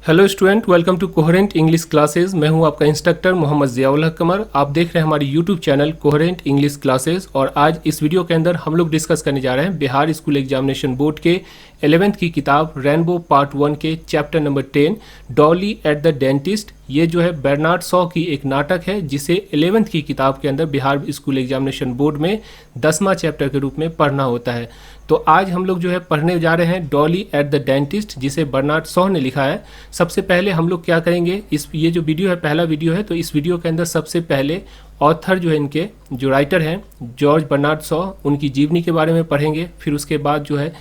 Hello student, welcome to coherent English classes. मैं हूं आपका इंस्ट्रक्टर मोहम्मद ज़ियाउल हक कमर। आप देख रहे हैं हमारी YouTube channel coherent English classes. और आज इस वीडियो के अंदर हम लोग डिस्कस करने जा रहे हैं बिहार स्कूल एग्जामिनेशन बोर्ड के 11th की किताब रेनबो पार्ट 1 के chapter number 10 Dolly at the dentist. ये जो है बर्नार्ड शॉ की एक नाटक है जिसे 11th की किताब के अंदर बिहार स्कूल एग्जामिनेशन बोर्ड में 10वां चैप्टर के रूप में पढ़ना होता है। तो आज हम लोग जो है पढ़ने जा रहे हैं डॉली एट द डेंटिस्ट, जिसे बर्नार्ड शॉ ने लिखा है। सबसे पहले हम लोग क्या करेंगे, ये जो वीडियो है पहला वीडियो है, तो इस वीडियो के अंदर सबसे पहले ऑथर जो है इनके जो राइटर हैं जॉर्ज बर्नार्ड शॉ, उनकी जीवनी के बारे में पढ़ेंगे। फिर उसके बाद जो है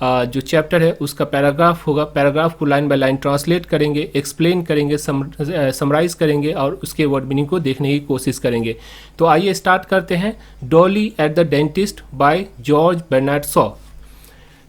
जो चैप्टर है उसका पैराग्राफ होगा, पैराग्राफ को लाइन बाय लाइन ट्रांसलेट करेंगे, एक्सप्लेन करेंगे, समराइज करेंगे और उसके वर्ड मीनिंग को देखने की कोशिश करेंगे। तो आइए स्टार्ट करते हैं। Dolly at the dentist by George Bernard Shaw.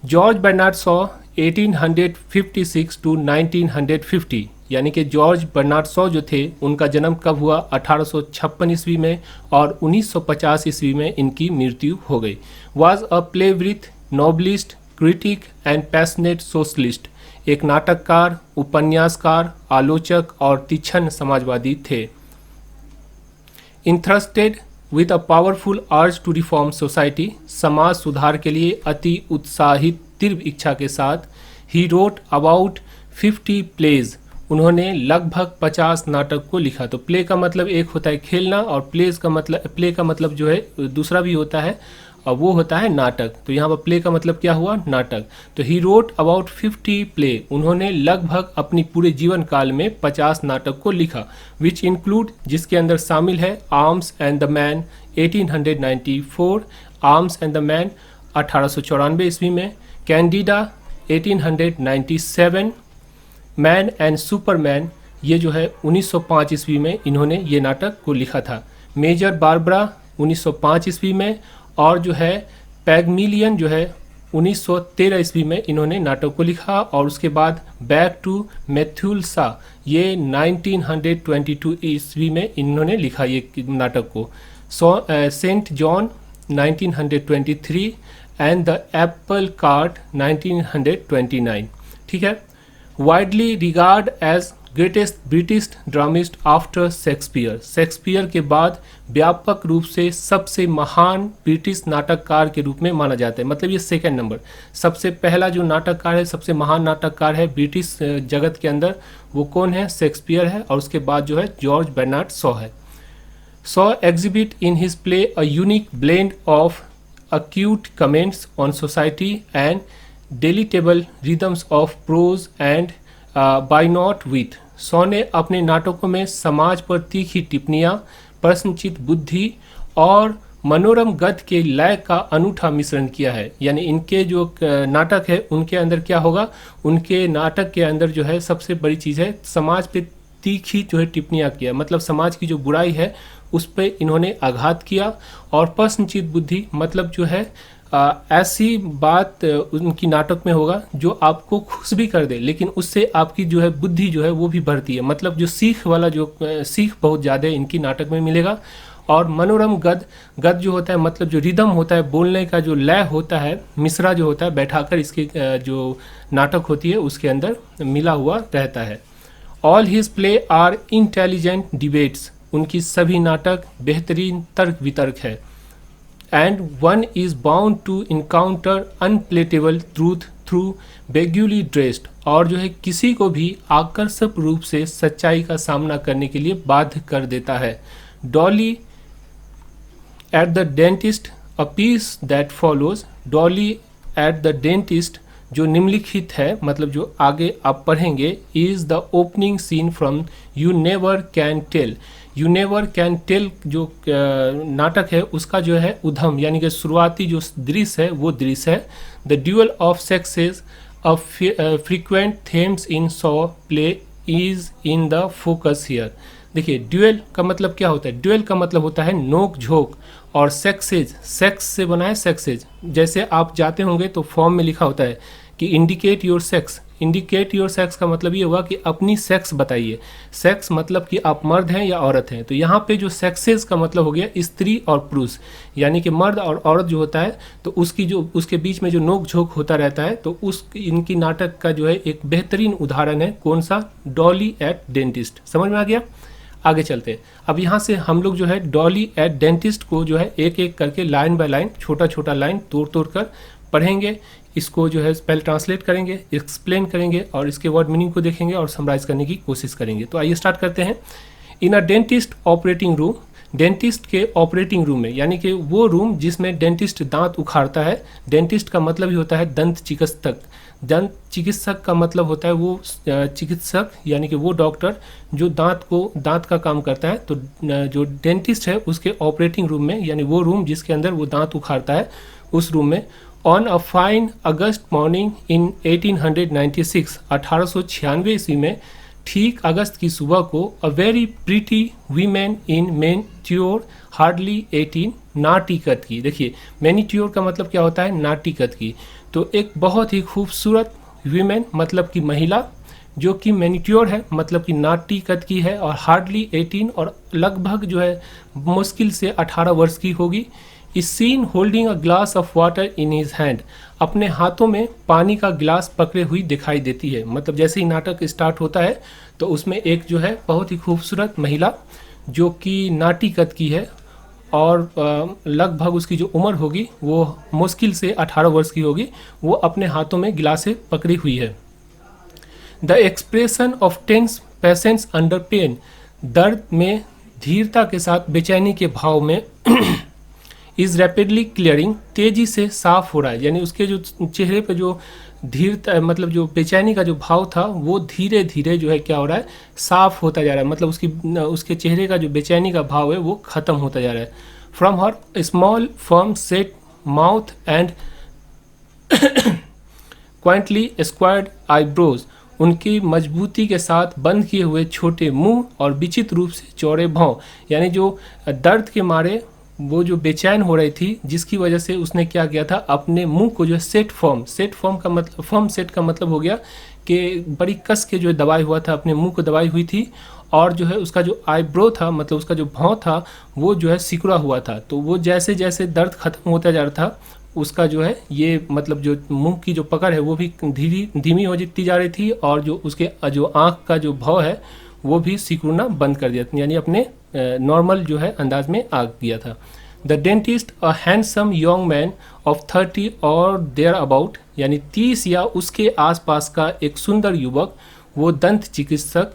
George Bernard Shaw 1856 to 1950, यानी कि जॉर्ज बर्नार्ड शॉ जो थे उनका जन्म कब हुआ, 1856 ईस्वी में, और 1950 ईस्वी में इनकी मृत्यु हो गई। Was a playwright, novelist, critic and passionate socialist. एक नाटककार, उपन्यासकार, आलोचक और तीक्ष्ण समाजवादी थे। Entrusted with a powerful urge to reform society, समाज सुधार के लिए अति उत्साहित तीव्र इच्छा के साथ, ही रोट अबाउट 50 प्लेज, उन्होंने लगभग 50 नाटक को लिखा। तो प्ले का मतलब एक होता है खेलना, और प्ले का मतलब जो है दूसरा भी होता है, और वो होता है नाटक। तो यहाँ पर प्ले का मतलब क्या हुआ, नाटक। तो ही रोट अबाउट 50 प्ले, उन्होंने लगभग अपनी पूरे जीवन काल में 50 नाटक को लिखा। विच इंक्लूड, जिसके अंदर शामिल है arms and the man 1894, arms and the man 1894 ईस्वी में, कैंडिडा 1897, मैन एंड सुपरमैन ये जो है 1905 ईस्वी में इन्होंने ये नाटक को लिखा था। मेजर बारबरा 1905 ईस्वी में, और जो है पैगमिलियन जो है 1913 ईस्वी में इन्होंने नाटक को लिखा। और उसके बाद बैक टू मेथुल्सा ये 1922 ईस्वी में इन्होंने लिखा ये नाटक को। Saint John 1923 and the Apple Cart 1929। ठीक है। Widely regard as greatest British dramatist after Shakespeare, Shakespeare के बाद व्यापक रूप से सबसे महान ब्रिटिश नाटककार के रूप में माना जाता है। मतलब ये सेकंड नंबर, सबसे पहला जो नाटककार है, सबसे महान नाटककार है ब्रिटिश जगत के अंदर, वो कौन है, शेक्सपियर है। और उसके बाद जो है जॉर्ज बर्नार्ड शॉ है। Shaw exhibit in his play a unique blend of acute comments on society and delectable rhythms of prose and by not with. Shaw ने अपने नाटकों में समाज पर तीखी टिप्पणियाँ, प्रश्नचित बुद्धि और मनोरम गद्य के लय का अनूठा मिश्रण किया है। यानी इनके जो नाटक है उनके अंदर क्या होगा, उनके नाटक के अंदर जो है सबसे बड़ी चीज़ है समाज पे तीखी जो है टिप्पणियाँ किया, मतलब समाज की जो बुराई है उस पर इन्होंने आघात किया। और प्रश्नचित बुद्धि मतलब जो है ऐसी बात उनकी नाटक में होगा जो आपको खुश भी कर दे, लेकिन उससे आपकी जो है बुद्धि जो है वो भी बढ़ती है। मतलब जो सीख वाला जो सीख बहुत ज़्यादा इनकी नाटक में मिलेगा। और मनोरम गद्य जो होता है, मतलब जो रिदम होता है, बोलने का जो लय होता है, मिसरा जो होता है बैठाकर इसके जो नाटक होती है उसके अंदर मिला हुआ रहता है। All his play are intelligent debates, उनकी सभी नाटक बेहतरीन तर्क वितर्क है। And one is bound to encounter unpalatable truth through beguilingly dressed, और जो है किसी को भी आकर्षक रूप से सच्चाई का सामना करने के लिए बाध्य कर देता है। Dolly at the dentist, a piece that follows. Dolly at the dentist जो निम्नलिखित है, मतलब जो आगे आप पढ़ेंगे, is the opening scene from You never can Tell. You never can tell जो नाटक है उसका जो है उद्गम, यानी कि शुरुआती जो दृश्य है वो दृश्य है। The dual of sexes, a frequent Thames in Shaw play is in the focus here. देखिए ड्यूअल का मतलब क्या होता है, ड्यूअल का मतलब होता है नोक झोंक, और सेक्सेज, सेक्स से बना है सेक्सेज। जैसे आप जाते होंगे तो फॉर्म में लिखा होता है कि indicate your sex, indicate your sex का मतलब ये हुआ कि अपनी सेक्स बताइए। सेक्स मतलब कि आप मर्द हैं या औरत हैं। तो यहाँ पे जो सेक्सेस का मतलब हो गया स्त्री और पुरुष, यानी कि मर्द और औरत जो होता है तो उसके बीच में जो नोक झोंक होता रहता है, तो इनकी नाटक का जो है एक बेहतरीन उदाहरण है कौन सा, डॉली एट डेंटिस्ट। समझ में आ गया? आगे चलते हैं। अब यहाँ से हम लोग जो है डॉली एट डेंटिस्ट को जो है एक एक करके लाइन बाय लाइन, छोटा छोटा लाइन तोड़ तोड़ कर पढ़ेंगे। इसको जो है पहले ट्रांसलेट करेंगे, एक्सप्लेन करेंगे और इसके वर्ड मीनिंग को देखेंगे और समराइज करने की कोशिश करेंगे। तो आइए स्टार्ट करते हैं। In a dentist operating room, dentist के ऑपरेटिंग रूम में, यानी कि वो रूम जिसमें डेंटिस्ट दांत उखाड़ता है। डेंटिस्ट का मतलब ही होता है दंत चिकित्सक। दंत चिकित्सक का मतलब होता है वो चिकित्सक, यानी कि वो डॉक्टर जो दांत का काम करता है। तो जो डेंटिस्ट है उसके ऑपरेटिंग रूम में, यानी वो रूम जिसके अंदर वो दांत उखाड़ता है, उस रूम में on a fine August morning in 1896, 1896 ईस्वी में ठीक अगस्त की सुबह को, a very pretty women in miniature hardly 18, नाटी कद की। देखिए मैनिट्योर का मतलब क्या होता है, नाटी कद की। तो एक बहुत ही खूबसूरत वीमेन मतलब कि महिला, जो कि मैनिट्योर है मतलब कि नाटी कद की है, और हार्डली 18 और लगभग जो है मुश्किल से 18 वर्ष की होगी। Is seen holding a glass of water in his hand, अपने हाथों में पानी का गिलास पकड़े हुई दिखाई देती है। मतलब जैसे ही नाटक स्टार्ट होता है तो उसमें एक जो है बहुत ही खूबसूरत महिला जो कि नाटी कद की है और लगभग उसकी जो उम्र होगी वो मुश्किल से 18 वर्ष की होगी, वो अपने हाथों में गिलासें पकड़ी हुई है। The expression of tense patience under pain, दर्द में धीरता के साथ बेचैनी के भाव में इज रैपिडली क्लियरिंग, तेजी से साफ हो रहा है। यानी उसके जो चेहरे पे जो धीरता, मतलब जो बेचैनी का जो भाव था वो धीरे धीरे जो है क्या हो रहा है, साफ होता जा रहा है। मतलब उसके चेहरे का जो बेचैनी का भाव है वो खत्म होता जा रहा है। From her small firm set mouth and quaintly squared eyebrows, उनकी मजबूती के साथ बंद किए हुए छोटे मुंह और विचित्र रूप से चौड़े भौं, यानी जो दर्द के मारे वो जो बेचैन हो रही थी, जिसकी वजह से उसने क्या किया था, अपने मुंह को जो सेट फॉर्म का मतलब, फॉर्म सेट का मतलब हो गया कि बड़ी कस के जो दबाई हुआ था, अपने मुंह को दबाई हुई थी, और जो है उसका जो आईब्रो था, मतलब उसका जो भौं था वो जो है सिकुड़ा हुआ था। तो वो जैसे जैसे दर्द खत्म होता जा रहा था, उसका जो है ये मतलब जो मुंह की जो पकड़ है वो भी धीमी होती जा रही थी, और जो उसके जो आँख का जो भाव है वो भी सिकुड़ना बंद कर दिया, यानी अपने नॉर्मल जो है अंदाज में आ गया था। The dentist, a handsome young man of 30 और देयर अबाउट, यानी 30 या उसके आसपास का एक सुंदर युवक, वो दंत चिकित्सक,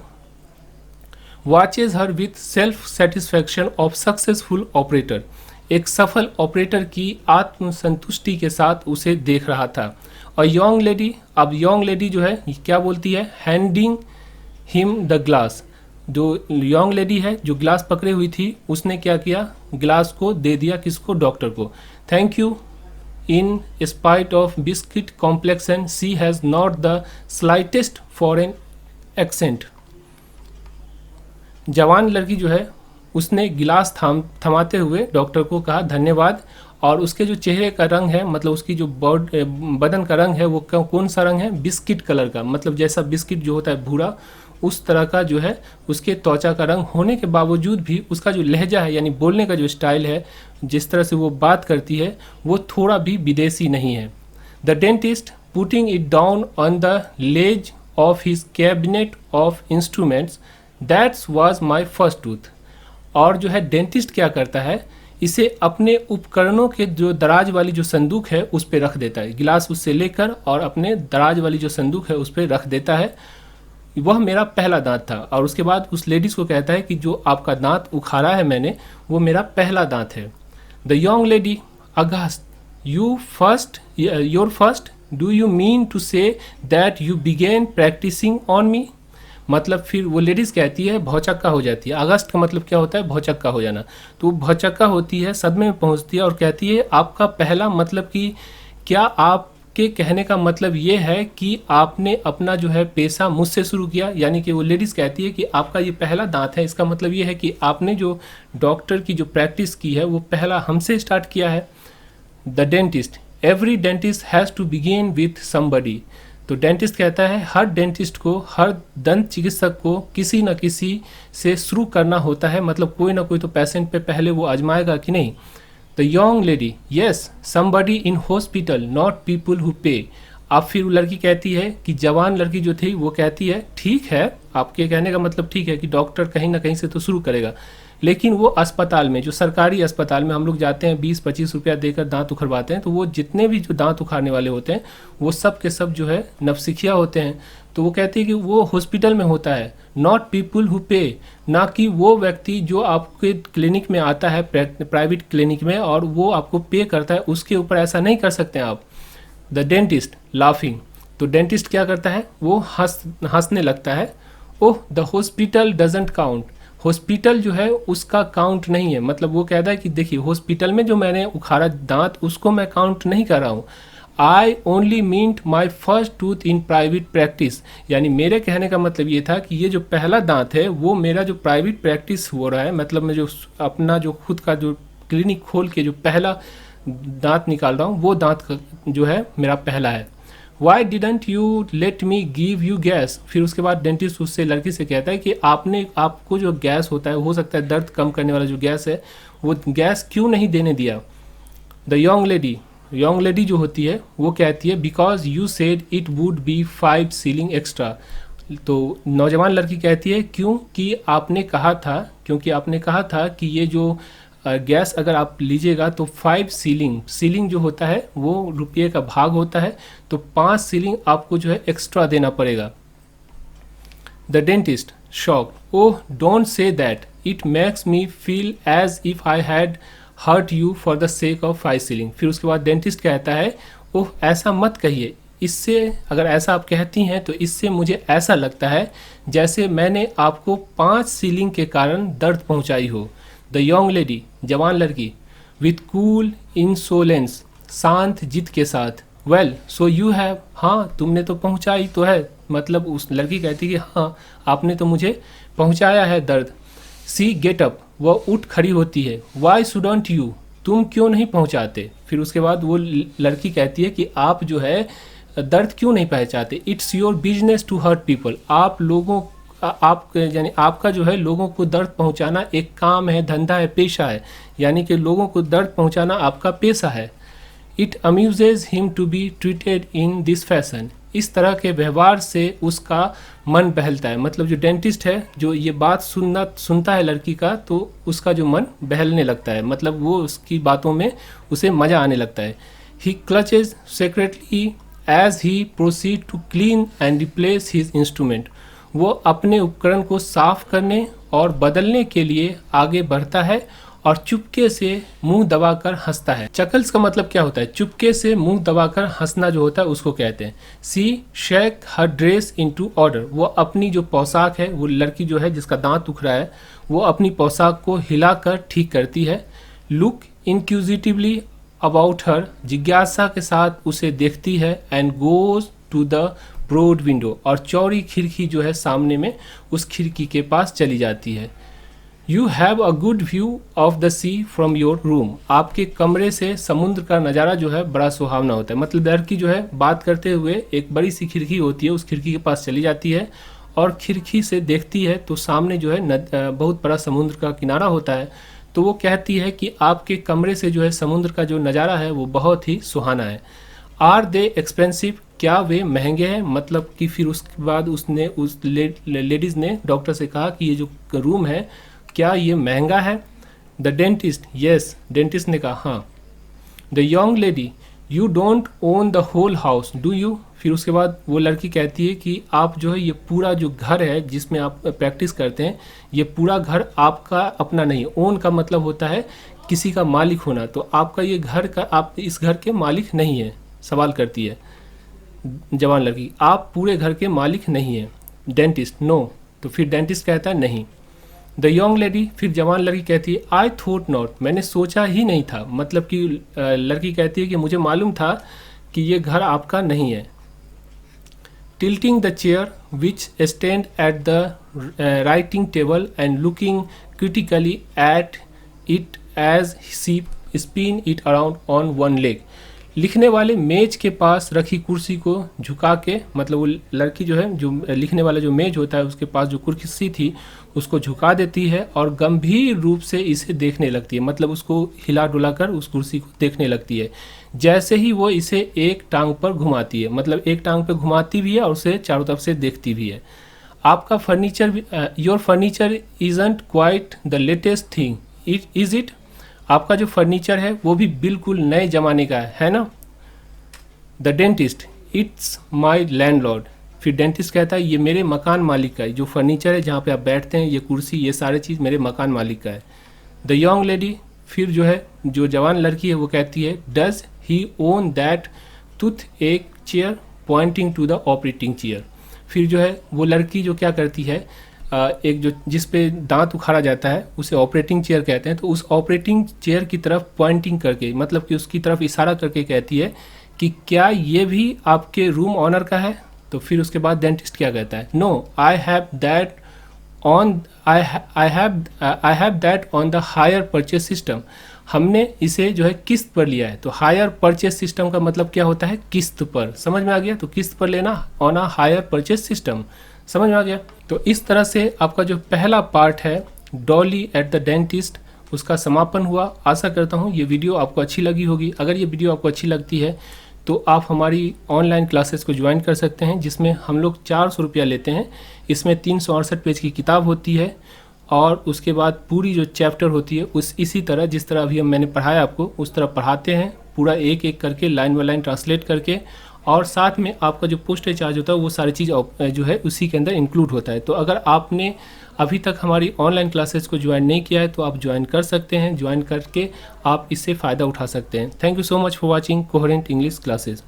watches her with self satisfaction of successful operator, एक सफल ऑपरेटर की आत्मसंतुष्टि के साथ उसे देख रहा था। और यंग लेडी, अब यंग लेडी जो है क्या बोलती है, हैंडिंग हिम द ग्लास, जो यंग लेडी है जो ग्लास पकड़े हुई थी, उसने क्या किया, ग्लास को दे दिया किसको, डॉक्टर को। Thank you, in spite of biscuit complexion she has not the slightest foreign accent, जवान लड़की जो है उसने गिलास थमाते हुए डॉक्टर को कहा धन्यवाद। और उसके जो चेहरे का रंग है, मतलब उसकी जो बदन का रंग है वो कौन सा रंग है, बिस्किट कलर का, मतलब जैसा बिस्किट जो होता है भूरा, उस तरह का जो है उसके त्वचा का रंग होने के बावजूद भी उसका जो लहजा है, यानी बोलने का जो स्टाइल है, जिस तरह से वो बात करती है, वो थोड़ा भी विदेशी नहीं है। The dentist putting it down on the ledge of his cabinet of instruments, that's was my first tooth. और जो है डेंटिस्ट क्या करता है, इसे अपने उपकरणों के जो दराज वाली जो संदूक है उस पर रख देता है, गिलास उससे लेकर और अपने दराज वाली जो संदूक है उस पर रख देता है। वह मेरा पहला दांत था। और उसके बाद उस लेडीज को कहता है कि जो आपका दांत उखाड़ा है मैंने, वो मेरा पहला दांत है। The young lady, aghast, your first, do you mean to say that you begin practising on me, मतलब फिर वो लेडीज़ कहती है, भौचक्का हो जाती है। अगस्त का मतलब क्या होता है, भौचक्का हो जाना। तो वो भौचक्का होती है, सदमे में पहुंचती है और कहती है आपका पहला मतलब कि क्या आपके कहने का मतलब ये है कि आपने अपना जो है पेशा मुझसे शुरू किया, यानी कि वो लेडीज़ कहती है कि आपका ये पहला दांत है, इसका मतलब ये है कि आपने जो डॉक्टर की जो प्रैक्टिस की है वो पहला हमसे स्टार्ट किया है। The dentist, every dentist has to begin with somebody, तो डेंटिस्ट कहता है हर डेंटिस्ट को, हर दंत चिकित्सक को किसी न किसी से शुरू करना होता है, मतलब कोई ना कोई तो पेशेंट पे पहले वो आजमाएगा कि नहीं। The young lady, yes somebody in hospital not people who पे। अब फिर वो लड़की कहती है कि जवान लड़की जो थी वो कहती है ठीक है, आपके कहने का मतलब ठीक है कि डॉक्टर कहीं ना कहीं से तो शुरू करेगा, लेकिन वो अस्पताल में, जो सरकारी अस्पताल में हम लोग जाते हैं 20-25 रुपया देकर दांत उखड़वाते हैं, तो वो जितने भी जो दांत उखाड़ने वाले होते हैं वो सब के सब जो है नवसिखिया होते हैं। तो वो कहती है कि वो हॉस्पिटल में होता है, नॉट पीपल हु पे, ना कि वो व्यक्ति जो आपके क्लिनिक में आता है, प्राइवेट क्लिनिक में, और वो आपको पे करता है, उसके ऊपर ऐसा नहीं कर सकते हैं आप। द डेंटिस्ट लाफिंग, तो डेंटिस्ट क्या करता है, वो हंसने लगता है। ओह the hospital doesn't count, hospital जो है उसका काउंट नहीं है, मतलब वो कहता है कि देखिए हॉस्पिटल में जो मैंने उखाड़ा दांत उसको मैं काउंट नहीं कर रहा हूँ। I only meant my first tooth in private practice, यानी मेरे कहने का मतलब ये था कि ये जो पहला दांत है वो मेरा जो प्राइवेट प्रैक्टिस हो रहा है, मतलब मैं जो अपना जो खुद का जो क्लिनिक खोल के जो पहला दांत निकाल रहा हूँ वो दांत जो है मेरा पहला है। Y didn't you let me give you gas, फिर उसके बाद डेंटिस्ट उससे लड़की से कहता है कि आपको जो गैस होता है, हो सकता है दर्द कम करने वाला जो गैस है, वो गैस क्यों नहीं देने दिया। द यंग लेडी जो होती है वो कहती है because you said it would be 5 ceiling extra. तो नौजवान लड़की कहती है क्योंकि आपने कहा था कि ये जो गैस अगर आप लीजिएगा तो 5 सीलिंग जो होता है वो रुपये का भाग होता है, तो 5 सीलिंग आपको जो है एक्स्ट्रा देना पड़ेगा। The dentist shock, oh don't say that, it makes me feel as if I had hurt you for the sake of 5 shilling. फिर उसके बाद डेंटिस्ट कहता है ओह ऐसा मत कहिए, इससे अगर ऐसा आप कहती हैं तो इससे मुझे ऐसा लगता है जैसे मैंने आपको 5 सीलिंग के कारण दर्द पहुंचाई हो। द यंग लेडी, जवान लड़की, विथ कूल इंसोलेंस, शांत जिद के साथ, वेल सो यू हैव, हाँ तुमने तो पहुंचाई तो है, मतलब उस लड़की कहती कि हाँ आपने तो मुझे पहुंचाया है दर्द। सी गेट अप, वह उठ खड़ी होती है। वाई शुडंट यू, तुम क्यों नहीं पहुंचाते। फिर उसके बाद वो लड़की कहती है कि आप जो है दर्द क्यों नहीं पहचाते। It's your business to hurt people, आप यानी आपका जो है लोगों को दर्द पहुंचाना एक काम है, धंधा है, पेशा है, यानी कि लोगों को दर्द पहुंचाना आपका पेशा है। It amuses him to be treated in this fashion, इस तरह के व्यवहार से उसका मन बहलता है, मतलब जो डेंटिस्ट है जो ये बात सुनता है लड़की का तो उसका जो मन बहलने लगता है, मतलब वो उसकी बातों में उसे मज़ा आने लगता है। He clutches secretly as he proceeds to clean and replace his instrument, वो अपने उपकरण को साफ करने और बदलने के लिए आगे बढ़ता है और चुपके से मुंह दबाकर हंसता है। चकल्स का मतलब क्या होता है, चुपके से मुंह दबाकर हंसना जो होता है उसको कहते हैं। सी शेक हर ड्रेस इनटू ऑर्डर, वो अपनी जो पोशाक है, वो लड़की जो है जिसका दांत उख रहा है वो अपनी पोशाक को हिलाकर ठीक करती है। लुक इंक्यूजिटिवली अबाउट हर, जिज्ञासा के साथ उसे देखती है। And goes to the broad window, और चौड़ी खिड़की जो है सामने में, उस खिड़की के पास चली जाती है। You have a good view of the sea from your room, आपके कमरे से समुद्र का नज़ारा जो है बड़ा सुहावना होता है। मतलब लड़की जो है बात करते हुए एक बड़ी सी खिड़की होती है, उस खिड़की के पास चली जाती है और खिड़की से देखती है तो सामने जो है बहुत बड़ा समुद्र का किनारा होता है। तो वो कहती है कि आपके कमरे से जो है समुद्र का जो नज़ारा है वो बहुत ही सुहाना है। आर दे एक्सपेंसिव, क्या वे महंगे हैं, मतलब कि फिर उसके बाद उसने उस लेडीज़ ने डॉक्टर से कहा कि ये जो रूम है क्या ये महंगा है। द डेंटिस्ट, यस, डेंटिस्ट ने कहा हाँ। The young lady, you don't own the whole house do you, फिर उसके बाद वो लड़की कहती है कि आप जो है ये पूरा जो घर है जिसमें आप प्रैक्टिस करते हैं, ये पूरा घर आपका अपना नहीं है। ओन का मतलब होता है किसी का मालिक होना, तो आपका ये घर का, आप इस घर के मालिक नहीं है। सवाल करती है जवान लड़की, आप पूरे घर के मालिक नहीं हैं। डेंटिस्ट, नो, तो फिर डेंटिस्ट कहता है नहीं। द यंग लेडी, फिर जवान लड़की कहती है आई थॉट नॉट, मैंने सोचा ही नहीं था, मतलब कि लड़की कहती है कि मुझे मालूम था कि ये घर आपका नहीं है। Tilting the chair which stand at the writing table and looking critically at it as she spin it around on one leg, लिखने वाले मेज के पास रखी कुर्सी को झुका के, मतलब वो लड़की जो है, जो लिखने वाला जो मेज होता है उसके पास जो कुर्सी थी उसको झुका देती है और गंभीर रूप से इसे देखने लगती है, मतलब उसको हिला डुला कर उस कुर्सी को देखने लगती है। जैसे ही वो इसे एक टांग पर घुमाती है, मतलब एक टांग पे घुमाती भी है और उसे चारों तरफ से देखती भी है। आपका furniture, your furniture isn't quite the latest thing, is it? आपका जो फर्नीचर है वो भी बिल्कुल नए ज़माने का है ना? The dentist, it's my landlord. फिर डेंटिस्ट कहता है ये मेरे मकान मालिक का है, जो फर्नीचर है जहाँ पे आप बैठते हैं, ये कुर्सी, ये सारी चीज़ मेरे मकान मालिक का है। द यंग लेडी, फिर जो है जो जवान लड़की है वो कहती है does he own that tooth एक chair, pointing to the operating chair. फिर जो है वो लड़की जो क्या करती है, एक जो जिस पे दांत उखाड़ा जाता है उसे ऑपरेटिंग चेयर कहते हैं, तो उस ऑपरेटिंग चेयर की तरफ पॉइंटिंग करके, मतलब कि उसकी तरफ इशारा करके कहती है कि क्या ये भी आपके रूम ऑनर का है? तो फिर उसके बाद डेंटिस्ट क्या कहता है, no I have that on I have that on the hire purchase system. हमने इसे जो है किस्त पर लिया है। तो हायर परचेज सिस्टम का मतलब क्या होता है, किस्त पर। समझ में आ गया? तो किस्त पर लेना, on a higher purchase system. समझ में आ गया? तो इस तरह से आपका जो पहला पार्ट है डॉली एट द डेंटिस्ट, उसका समापन हुआ। आशा करता हूँ ये वीडियो आपको अच्छी लगी होगी। अगर ये वीडियो आपको अच्छी लगती है तो आप हमारी ऑनलाइन क्लासेस को ज्वाइन कर सकते हैं, जिसमें हम लोग 400 रुपया लेते हैं। इसमें 368 पेज की किताब होती है और उसके बाद पूरी जो चैप्टर होती है उस इसी तरह जिस तरह अभी मैंने पढ़ाया आपको उस तरह पढ़ाते हैं, पूरा एक एक करके लाइन बाय लाइन ट्रांसलेट करके, और साथ में आपका जो पोस्टेज चार्ज होता है वो सारी चीज़ जो है उसी के अंदर इंक्लूड होता है। तो अगर आपने अभी तक हमारी ऑनलाइन क्लासेस को ज्वाइन नहीं किया है तो आप ज्वाइन कर सकते हैं। ज्वाइन करके आप इससे फ़ायदा उठा सकते हैं। Thank you so much for watching coherent English classes.